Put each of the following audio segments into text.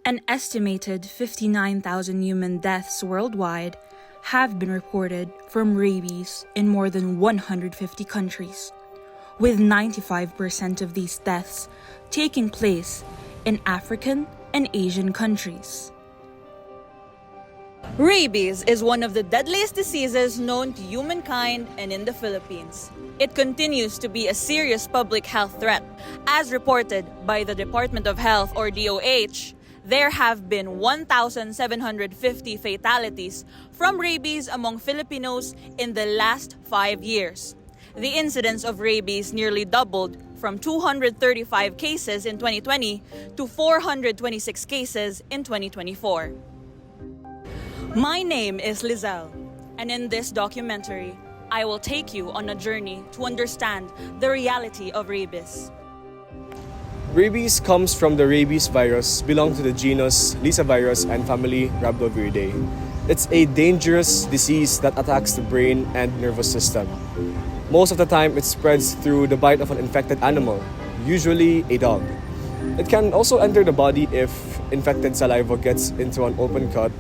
An estimated 59,000 human deaths worldwide have been reported from rabies in more than 150 countries, with 95% of these deaths taking place in African and Asian countries. Rabies is one of the deadliest diseases known to humankind, and in the Philippines, it continues to be a serious public health threat. As reported by the Department of Health or DOH, there have been 1,750 fatalities from rabies among Filipinos in the last 5 years. The incidence of rabies nearly doubled from 235 cases in 2020 to 426 cases in 2024. My name is Lizelle, and in this documentary, I will take you on a journey to understand the reality of rabies. Rabies comes from the rabies virus, belong to the genus Lyssavirus and family Rhabdoviridae. It's a dangerous disease that attacks the brain and nervous system. Most of the time, it spreads through the bite of an infected animal, usually a dog. It can also enter the body if infected saliva gets into an open cut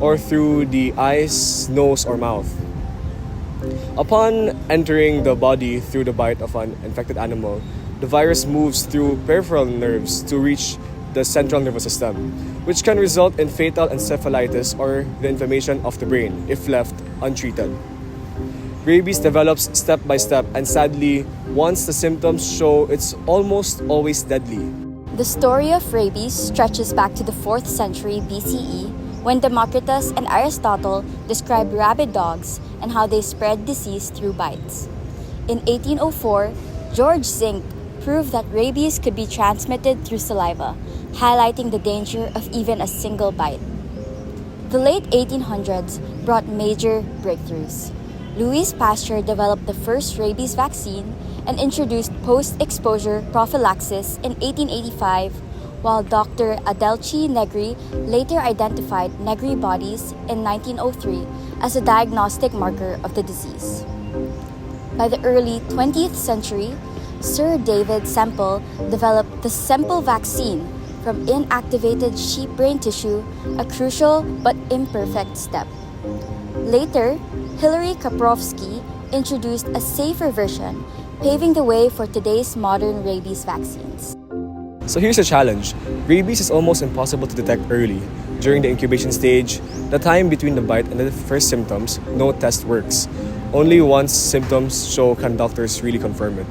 or through the eyes, nose, or mouth. Upon entering the body through the bite of an infected animal, the virus moves through peripheral nerves to reach the central nervous system, which can result in fatal encephalitis or the inflammation of the brain if left untreated. Rabies develops step by step, and sadly, once the symptoms show, it's almost always deadly. The story of rabies stretches back to the 4th century BCE, when Democritus and Aristotle described rabid dogs and how they spread disease through bites. In 1804, George Zink proved that rabies could be transmitted through saliva, highlighting the danger of even a single bite. The late 1800s brought major breakthroughs. Louis Pasteur developed the first rabies vaccine and introduced post-exposure prophylaxis in 1885, while Dr. Adelchi Negri later identified Negri bodies in 1903 as a diagnostic marker of the disease. By the early 20th century, Sir David Semple developed the Semple vaccine from inactivated sheep brain tissue, a crucial but imperfect step. Later, Hilary Kaprowski introduced a safer version, paving the way for today's modern rabies vaccines. So here's a challenge. Rabies is almost impossible to detect early. During the incubation stage, the time between the bite and the first symptoms, no test works. Only once symptoms show can doctors really confirm it.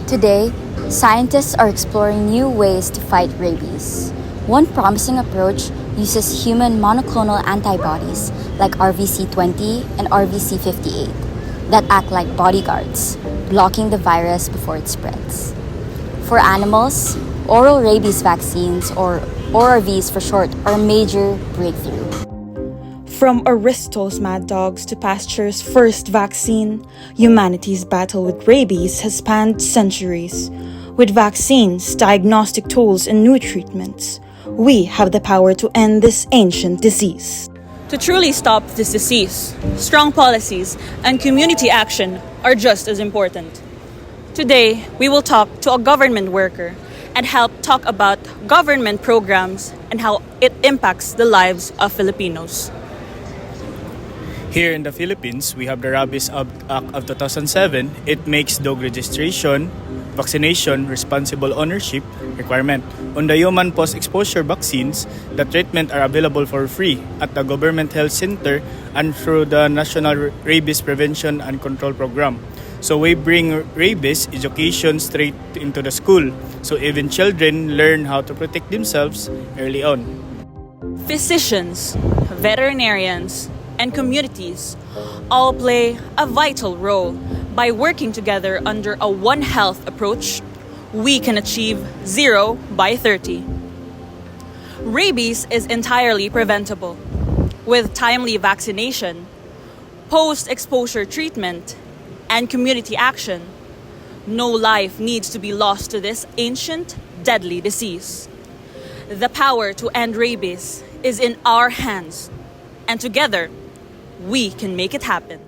Today, scientists are exploring new ways to fight rabies. One promising approach uses human monoclonal antibodies like RVC20 and RVC58 that act like bodyguards, blocking the virus before it spreads. For animals, oral rabies vaccines, or ORVs for short, are a major breakthrough. From Aristotle's mad dogs to Pasteur's first vaccine, humanity's battle with rabies has spanned centuries. With vaccines, diagnostic tools, and new treatments, we have the power to end this ancient disease. To truly stop this disease, strong policies and community action are just as important. Today, we will talk to a government worker and help talk about government programs and how it impacts the lives of Filipinos. Here in the Philippines, we have the Rabies Act of 2007. It makes dog registration, vaccination, responsible ownership requirement. On the human post-exposure vaccines, the treatment are available for free at the government health center and through the National Rabies Prevention and Control Program. So we bring rabies education straight into the school, so even children learn how to protect themselves early on. Physicians, veterinarians, and communities all play a vital role. By working together under a One Health approach, we can achieve 0 by 30. Rabies is entirely preventable. With timely vaccination, post-exposure treatment, and community action, no life needs to be lost to this ancient, deadly disease. The power to end rabies is in our hands, and together, we can make it happen.